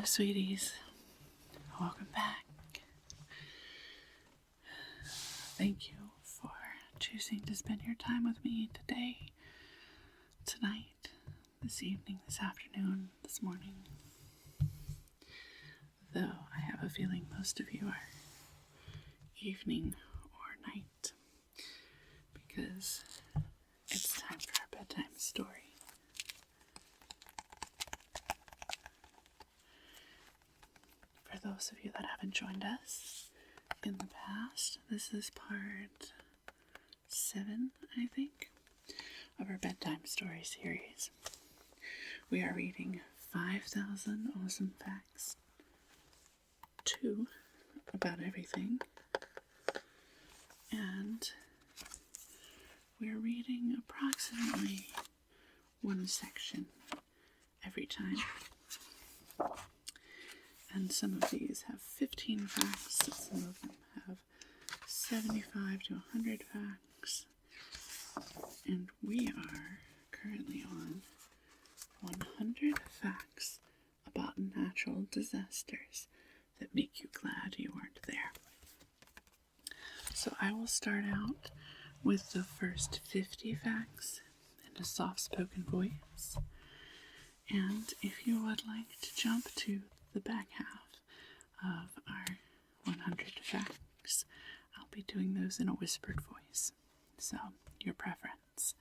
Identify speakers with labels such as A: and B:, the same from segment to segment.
A: sweeties. Welcome back. Thank you for choosing to spend your time with me today, tonight, this evening, this afternoon, this morning. Though I have a feeling most of you are evening or night, because it's time for our bedtime story. For those of you that haven't joined us in the past, this is part 7, I think, of our Bedtime Story series. We are reading 5,000 Awesome Facts 2 about everything, and we're reading approximately one section every time. And some of these have 15 facts, some of them have 75 to 100 facts. And we are currently on 100 facts about natural disasters that make you glad you weren't there. So I will start out with the first 50 facts in a soft-spoken voice. And if you would like to jump to the back half of our 100 facts, I'll be doing those in a whispered voice. So, your preference.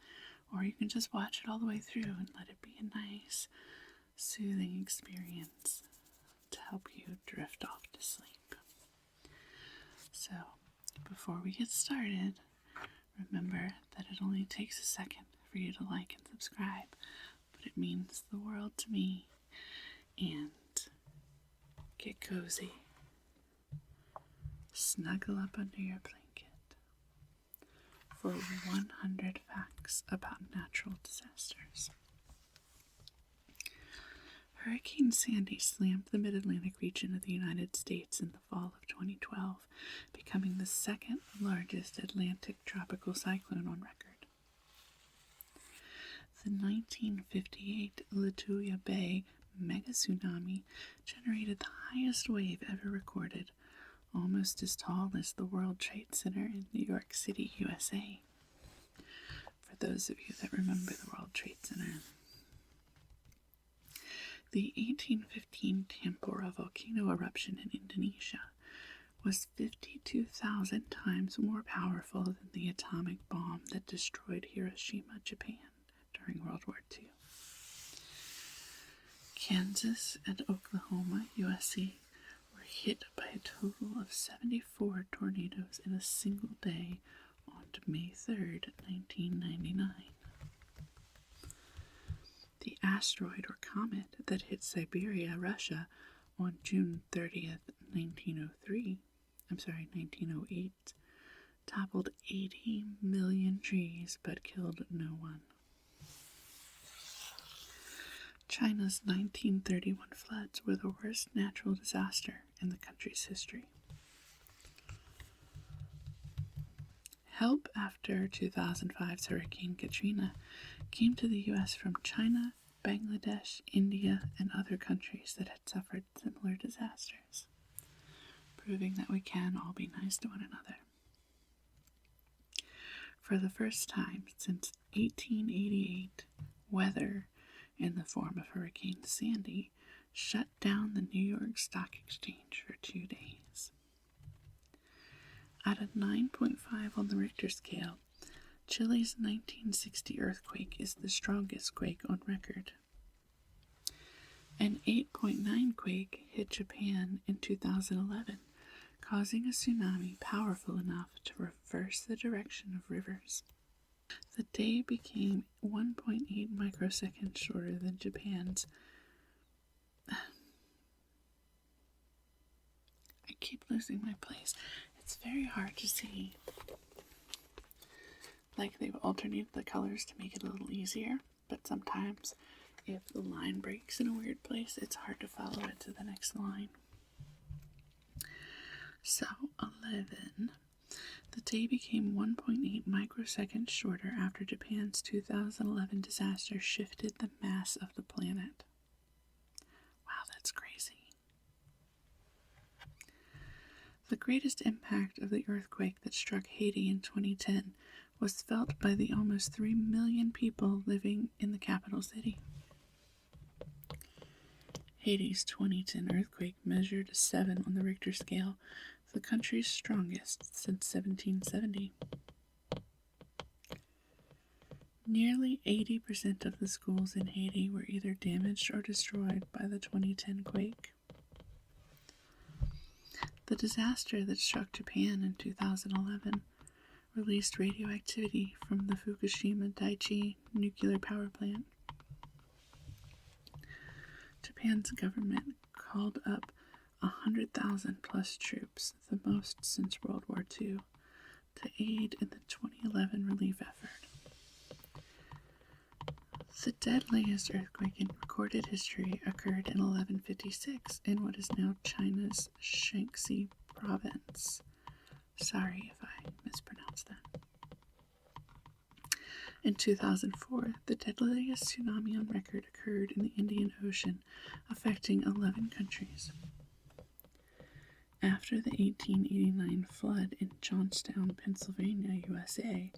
A: Or you can just watch it all the way through and let it be a nice, soothing experience to help you drift off to sleep. So, before we get started, remember that it only takes a second for you to like and subscribe, but it means the world to me. And get cozy. Snuggle up under your blanket for 100 facts about natural disasters. Hurricane Sandy slammed the mid-Atlantic region of the United States in the fall of 2012, becoming the second largest Atlantic tropical cyclone on record. The 1958 Lituya Bay mega tsunami generated the highest wave ever recorded, almost as tall as the World Trade Center in New York City, USA. For those of you that remember the World Trade Center. The 1815 Tempura volcano eruption in Indonesia was 52,000 times more powerful than the atomic bomb that destroyed Hiroshima, Japan during World War II. Kansas and Oklahoma, USA, were hit by a total of 74 tornadoes in a single day on May 3rd, 1999. The asteroid or comet that hit Siberia, Russia, on June 30th, 1908, toppled 80 million trees but killed no one. China's 1931 floods were the worst natural disaster in the country's history. Help after 2005's Hurricane Katrina came to the U.S. from China, Bangladesh, India, and other countries that had suffered similar disasters, proving that we can all be nice to one another. For the first time since 1888, weather in the form of Hurricane Sandy shut down the New York Stock Exchange for 2 days. At a 9.5 on the Richter scale, Chile's 1960 earthquake is the strongest quake on record. An 8.9 quake hit Japan in 2011, causing a tsunami powerful enough to reverse the direction of rivers. The day became 1.8 microseconds shorter than Japan's. I keep losing my place. It's very hard to see. Like they've alternated the colors to make it a little easier, but sometimes if the line breaks in a weird place, it's hard to follow it to the next line. So, 11. The day became 1.8 microseconds shorter after Japan's 2011 disaster shifted the mass of the planet. Wow, that's crazy. The greatest impact of the earthquake that struck Haiti in 2010 was felt by the almost 3 million people living in the capital city. Haiti's 2010 earthquake measured a 7 on the Richter scale, the country's strongest since 1770. Nearly 80% of the schools in Haiti were either damaged or destroyed by the 2010 quake. The disaster that struck Japan in 2011 released radioactivity from the Fukushima Daiichi nuclear power plant. Japan's government called up 100,000 plus troops, the most since World War II, to aid in the 2011 relief effort. The deadliest earthquake in recorded history occurred in 1156 in what is now China's Shaanxi province. Sorry if I mispronounced that. In 2004, the deadliest tsunami on record occurred in the Indian Ocean, affecting 11 countries. After the 1889 flood in Johnstown, Pennsylvania, USA,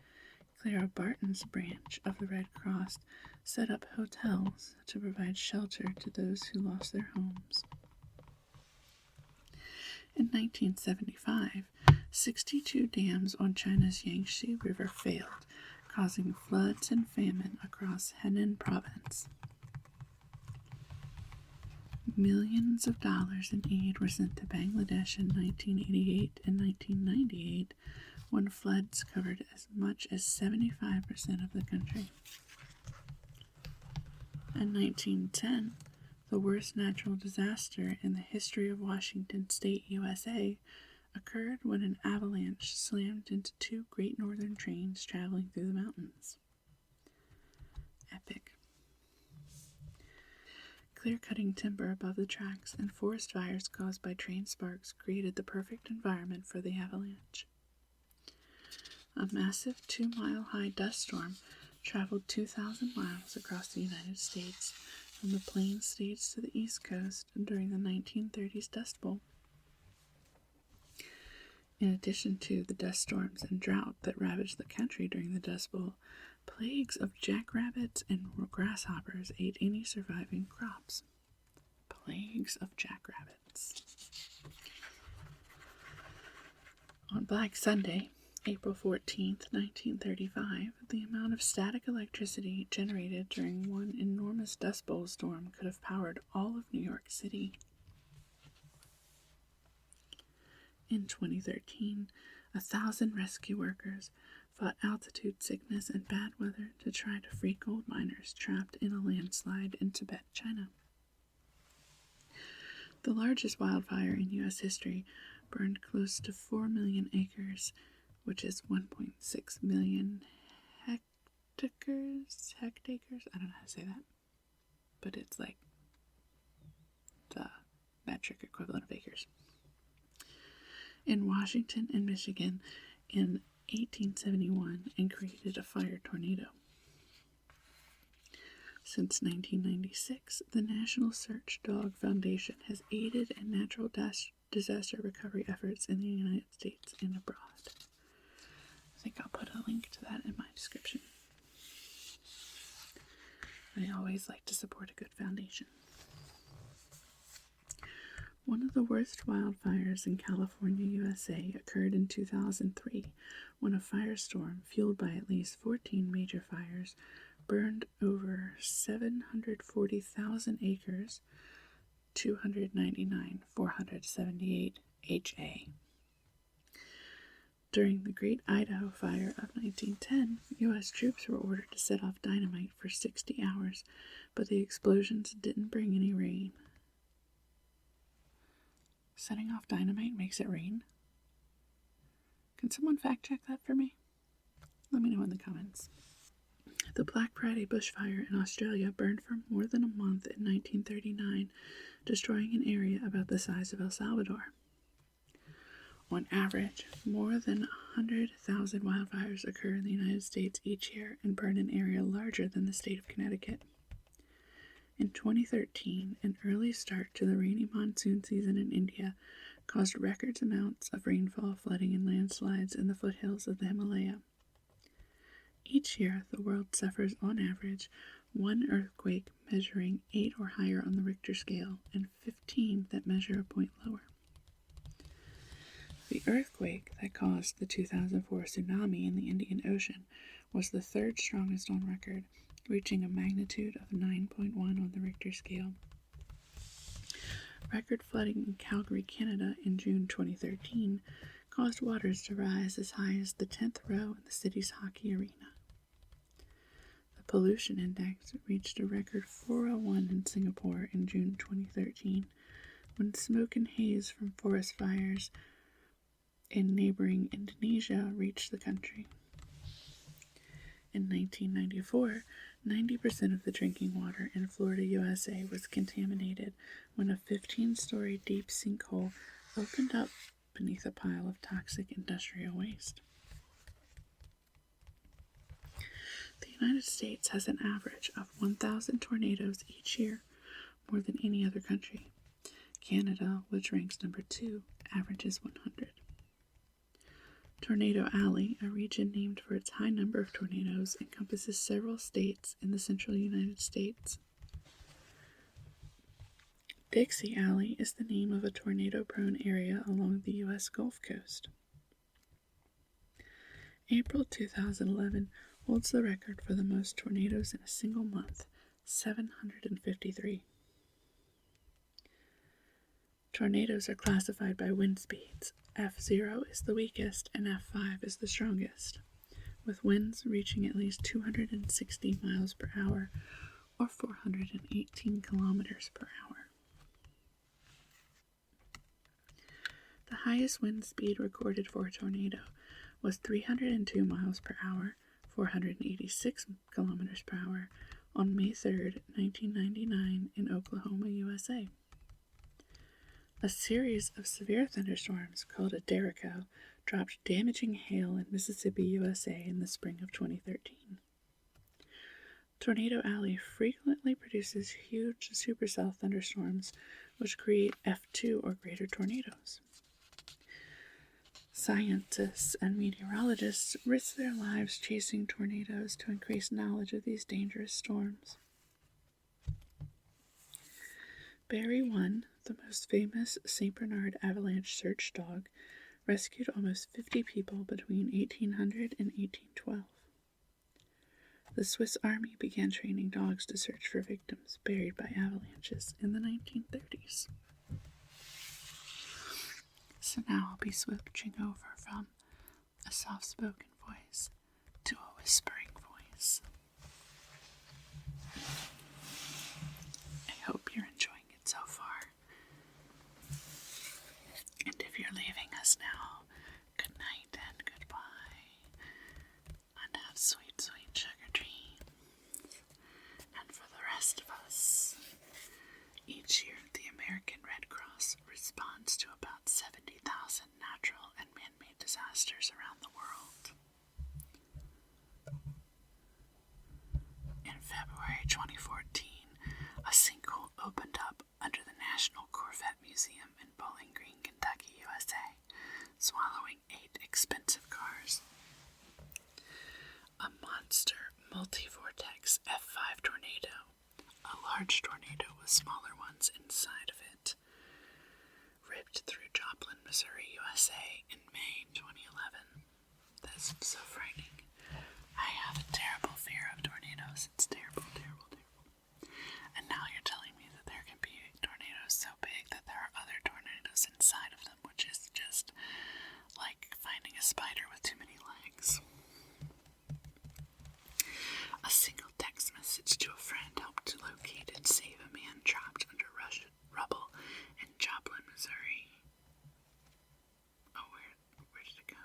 A: Clara Barton's branch of the Red Cross set up hotels to provide shelter to those who lost their homes. In 1975, 62 dams on China's Yangtze River failed, causing floods and famine across Henan province. Millions of dollars in aid were sent to Bangladesh in 1988 and 1998, when floods covered as much as 75% of the country. In 1910, the worst natural disaster in the history of Washington State, USA, occurred when an avalanche slammed into 2 Great Northern trains traveling through the mountains. Epic. Clear-cutting timber above the tracks and forest fires caused by train sparks created the perfect environment for the avalanche. A massive 2-mile-high dust storm traveled 2,000 miles across the United States, from the Plains states to the East Coast during the 1930s Dust Bowl. In addition to the dust storms and drought that ravaged the country during the Dust Bowl, plagues of jackrabbits and grasshoppers ate any surviving crops. Plagues of jackrabbits. On Black Sunday, April 14th, 1935, the amount of static electricity generated during one enormous Dust Bowl storm could have powered all of New York City. In 2013, 1,000 rescue workers fought altitude sickness and bad weather to try to free gold miners trapped in a landslide in Tibet, China. The largest wildfire in U.S. history burned close to 4 million acres, which is 1.6 million hectares? I don't know how to say that, but it's like the metric equivalent of acres. In Washington and Michigan in 1871 and created a fire tornado. Since 1996, the National Search Dog Foundation has aided in natural disaster recovery efforts in the United States and abroad. I think I'll put a link to that in my description. I always like to support a good foundation. One of the worst wildfires in California, USA occurred in 2003 when a firestorm, fueled by at least 14 major fires, burned over 740,000 acres, 299,478 ha. During the Great Idaho Fire of 1910, U.S. troops were ordered to set off dynamite for 60 hours, but the explosions didn't bring any rain. Setting off dynamite makes it rain? Can someone fact check that for me? Let me know in the comments. The Black Friday bushfire in Australia burned for more than a month in 1939, destroying an area about the size of El Salvador. On average, more than 100,000 wildfires occur in the United States each year and burn an area larger than the state of Connecticut. In 2013, an early start to the rainy monsoon season in India caused record amounts of rainfall, flooding, and landslides in the foothills of the Himalaya. Each year, the world suffers on average one earthquake measuring 8 or higher on the Richter scale and 15 that measure a point lower. The earthquake that caused the 2004 tsunami in the Indian Ocean was the third strongest on record, reaching a magnitude of 9.1 on the Richter scale. Record flooding in Calgary, Canada in June 2013 caused waters to rise as high as the 10th row in the city's hockey arena. The pollution index reached a record 401 in Singapore in June 2013 when smoke and haze from forest fires in neighboring Indonesia reached the country. In 1994, 90% of the drinking water in Florida, USA was contaminated when a 15-story deep sinkhole opened up beneath a pile of toxic industrial waste. The United States has an average of 1,000 tornadoes each year, more than any other country. Canada, which ranks number 2, averages 100. Tornado Alley, a region named for its high number of tornadoes, encompasses several states in the central United States. Dixie Alley is the name of a tornado-prone area along the U.S. Gulf Coast. April 2011 holds the record for the most tornadoes in a single month, 753. Tornadoes are classified by wind speeds. F0 is the weakest and F5 is the strongest, with winds reaching at least 260 miles per hour or 418 kilometers per hour. The highest wind speed recorded for a tornado was 302 miles per hour, 486 kilometers per hour, on May 3, 1999 in Oklahoma, USA. A series of severe thunderstorms called a derecho dropped damaging hail in Mississippi, USA in the spring of 2013. Tornado Alley frequently produces huge supercell thunderstorms which create F2 or greater tornadoes. Scientists and meteorologists risk their lives chasing tornadoes to increase knowledge of these dangerous storms. Barry 1, the most famous St. Bernard avalanche search dog, rescued almost 50 people between 1800 and 1812. The Swiss Army began training dogs to search for victims buried by avalanches in the 1930s. So now I'll be switching over from a soft-spoken voice to a whispering voice. I hope you're enjoying it so far. And if you're leaving us now, good night and goodbye. And have sweet, sweet sugar dreams. And for the rest of us, each year the American Red Cross responds to about 70,000 natural and man-made disasters around the world. In February 2014, a sinkhole opened up under the National Corvette Museum in Bowling Green, Kentucky, USA, swallowing 8 expensive cars. A monster multi-vortex F5 tornado, a large tornado with smaller ones inside of it, ripped through Joplin, Missouri, USA in May 2011. That's so frightening. I have a terrible fear of tornadoes. It's terrible, terrible, terrible. And now you're telling me that there can be tornadoes so big that there are other tornadoes inside of them, which is just like finding a spider with too many legs. A single text message to a friend helped to locate and save a man trapped under rubble in Joplin, Missouri. Oh, where did it go?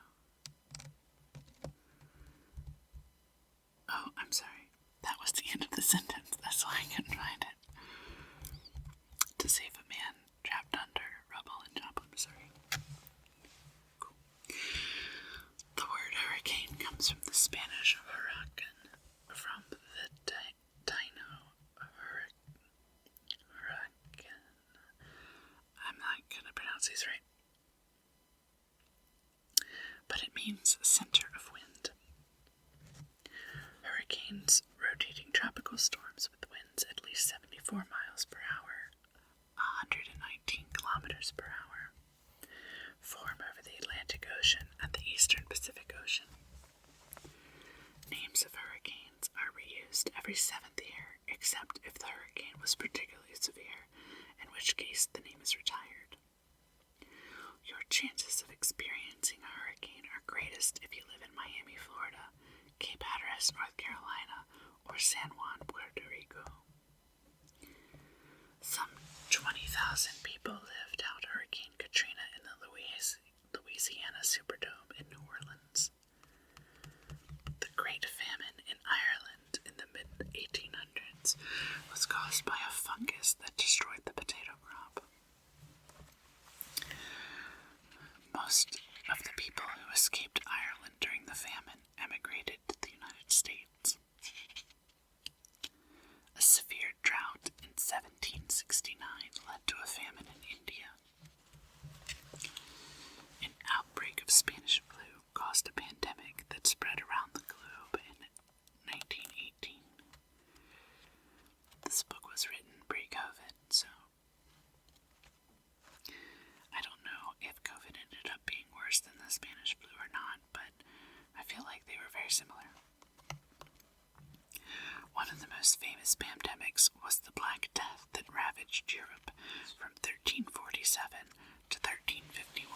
A: Oh, I'm sorry. That was the end of the sentence. That's why I couldn't find it. To save a man trapped under rubble in Joplin, Missouri. Cool. The word hurricane comes from the Spanish huracán, from the Taino hurricane. I'm not going to pronounce these right. but it means center of wind. Hurricanes, rotating tropical storms with winds at least 74 miles per hour, 119 kilometers per hour, form over the Atlantic Ocean and the Eastern Pacific Ocean. Names of hurricanes are reused every 7th year, except if the hurricane was particularly severe, in which case the name is retired. Your chances of experiencing a hurricane are greatest if you live in Miami, Florida, Cape Hatteras, North Carolina, or San Juan, Puerto Rico. Some 20,000 people lived out Hurricane Katrina in the Louisiana Superdome in New Orleans. The Great Famine in Ireland in the mid-1800s was caused by a fungus that destroyed the potato crop. Most of the people who escaped Ireland during the famine emigrated to the United States. A severe drought in 1769 led to a famine in India. An outbreak of Spanish flu caused a pandemic that spread around the globe in 1918. This book was written pre-COVID, so I don't know if COVID ended up being worse than the Spanish flu or not, but I feel like they were very similar. One of the most famous pandemics was the Black Death that ravaged Europe from 1347 to 1351.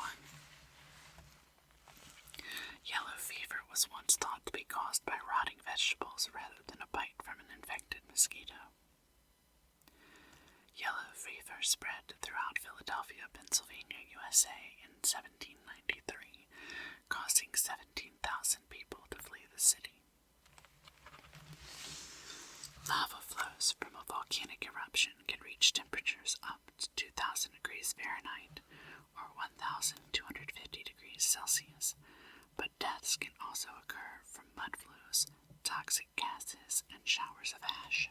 A: Yellow fever was once thought to be caused by rotting vegetables rather than a bite from an infected mosquito. Yellow fever spread throughout Philadelphia, Pennsylvania, USA in 1793, causing 17,000 people to flee the city. Lava flows from a volcanic eruption can reach temperatures up to 2,000 degrees Fahrenheit or 1,250 degrees Celsius, but deaths can also occur from mud flows, toxic gases, and showers of ash.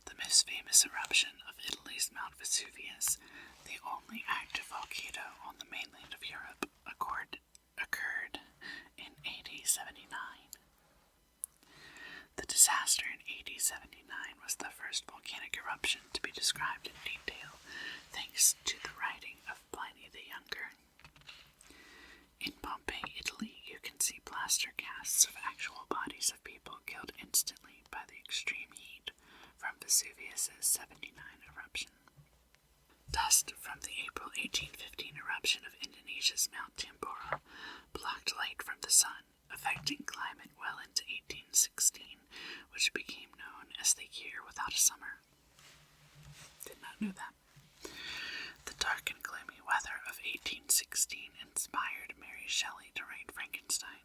A: The most famous eruption of Italy's Mount Vesuvius, the only active volcano on the mainland of Europe, occurred in AD 79. The disaster in AD 79 was the first volcanic eruption to be described in detail, thanks to the writing of Pliny the Younger. In Pompeii, Italy, you can see plaster casts of actual bodies of people killed instantly by the extreme heat from Vesuvius's 79 eruption. Dust from the April 1815 eruption of Indonesia's Mount Tambora blocked light from the sun, affecting climate well into 1816, which became known as the year without a summer. Did not know that. The dark and gloomy weather of 1816 inspired Mary Shelley to write Frankenstein.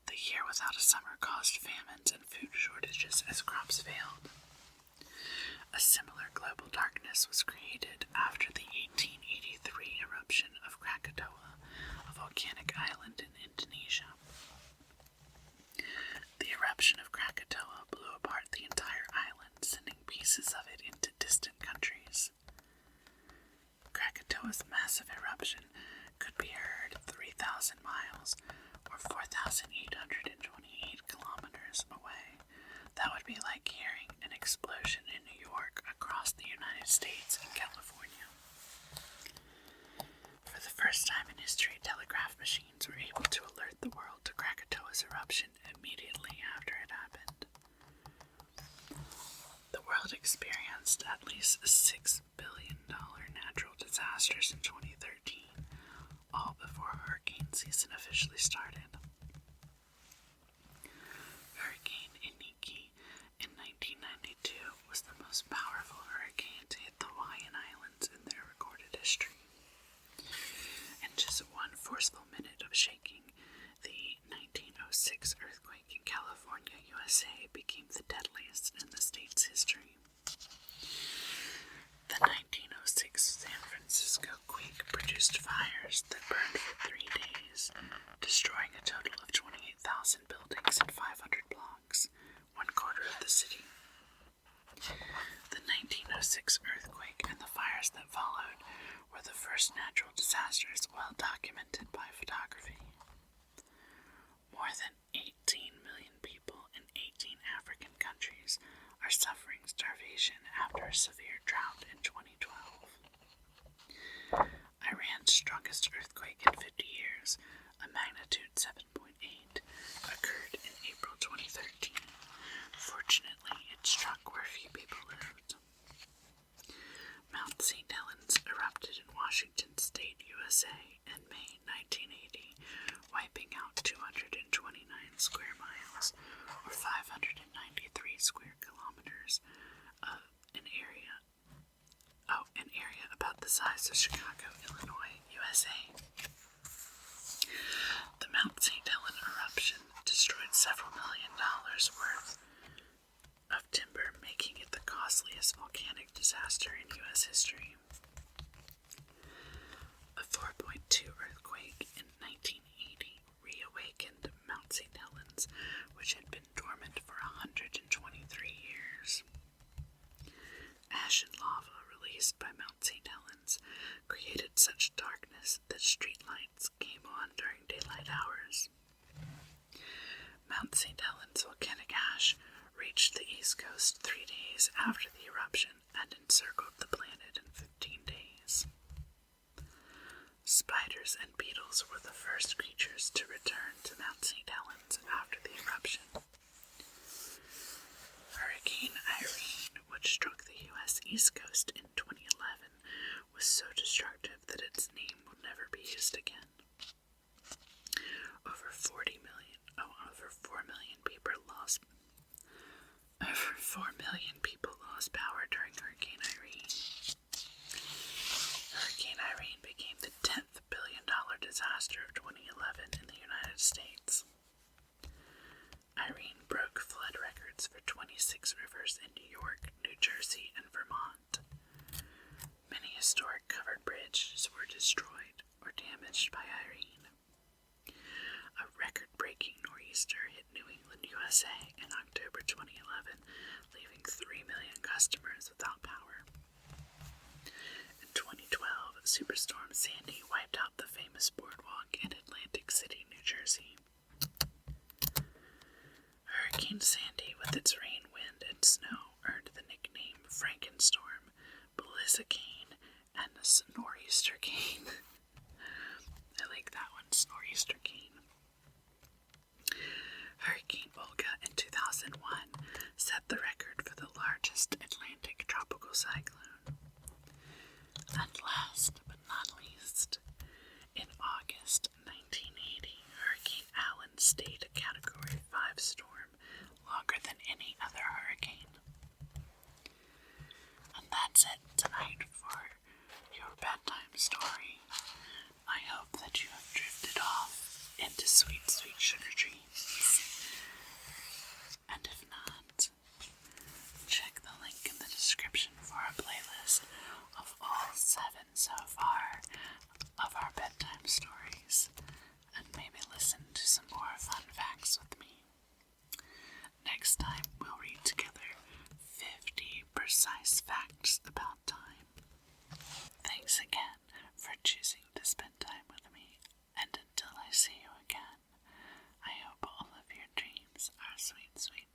A: The year without a summer caused famines and food shortages as crops failed. A similar global darkness was created after the 1883 eruption of Krakatoa, a volcanic island in Indonesia. The eruption of Krakatoa blew apart the entire island, sending pieces of it into distant countries. Krakatoa's massive eruption could be heard 3,000 miles, or 4,828 kilometers away. That would be like hearing an explosion in New York across the United States and California. For the first time in history, telegraph machines were able to alert the world to Krakatoa's eruption immediately after it happened. The world experienced at least $6 billion natural disasters in 2013, all before hurricane season officially started. Hurricane Iniki in 1992 was the most powerful hurricane to hit the Hawaiian Islands in their recorded history. In just one forceful minute of shaking, the 1906 earthquake in California, USA became the deadliest in the state's history. The 1906 San Francisco quake produced fires that burned for 3 days, destroying a total of 28,000 buildings and 500 blocks, 1/4 of the city. The 1909 6 earthquake and the fires that followed were the first natural disasters well documented by photography. More than 18 million people in 18 African countries are suffering starvation after a severe drought in 2012. Iran's strongest earthquake in 50 years, a magnitude 7.8, occurred in April 2013. Fortunately, it struck where few people lived. Mount St. Helens erupted in Washington State, USA in May 1980, wiping out 229 square miles, or 593 square kilometers, of an area about the size of Chicago, Illinois, USA. The Mount St. Helens eruption destroyed several $1 million worth of timber, making it the costliest volcanic disaster in U.S. history. A 4.2 earthquake in 1980 reawakened Mount St. Helens, which had been dormant for 123 years. Ash and lava released by Mount St. Helens created such darkness that streetlights came on during daylight hours. Mount St. Helens volcanic ash reached the East Coast 3 days after the eruption and encircled the planet in 15 days. Spiders and beetles were the first creatures to return to Mount St. Helens after the eruption. Hurricane Irene, which struck the U.S. East Coast in 2011, was so destructive that its name will never be used again. Over 4 million people lost power during Hurricane Irene. Hurricane Irene became the 10th billion-dollar disaster of 2011 in the United States. Irene broke flood records for 26 rivers in New York, New Jersey, and Vermont. Many historic covered bridges were destroyed or damaged by Irene. A record-breaking nor'easter hit New England, USA in October 2011, leaving 3 million customers without power. In 2012, Superstorm Sandy wiped out the famous boardwalk in Atlantic City, New Jersey. Hurricane Sandy, with its rain, wind, and snow, earned the nickname Frankenstorm, Blizzicane, and Nor'eastercane. I like that one, Nor'eastercane. Hurricane Olga in 2001 set the record for the largest Atlantic tropical cyclone. And last but not least, in August 1980, Hurricane Allen stayed a Category 5 storm longer than any other hurricane. And that's it tonight for your bedtime story. I hope that you have drifted off into sweet, sweet sugar dreams. And if not, check the link in the description for a playlist of all 7 so far of our bedtime stories, and maybe listen to some more fun facts with me. Next time, we'll read together 50 precise facts about time. Thanks again for choosing to spend time with me, and until I see you again, I hope all of your dreams are sweet, sweet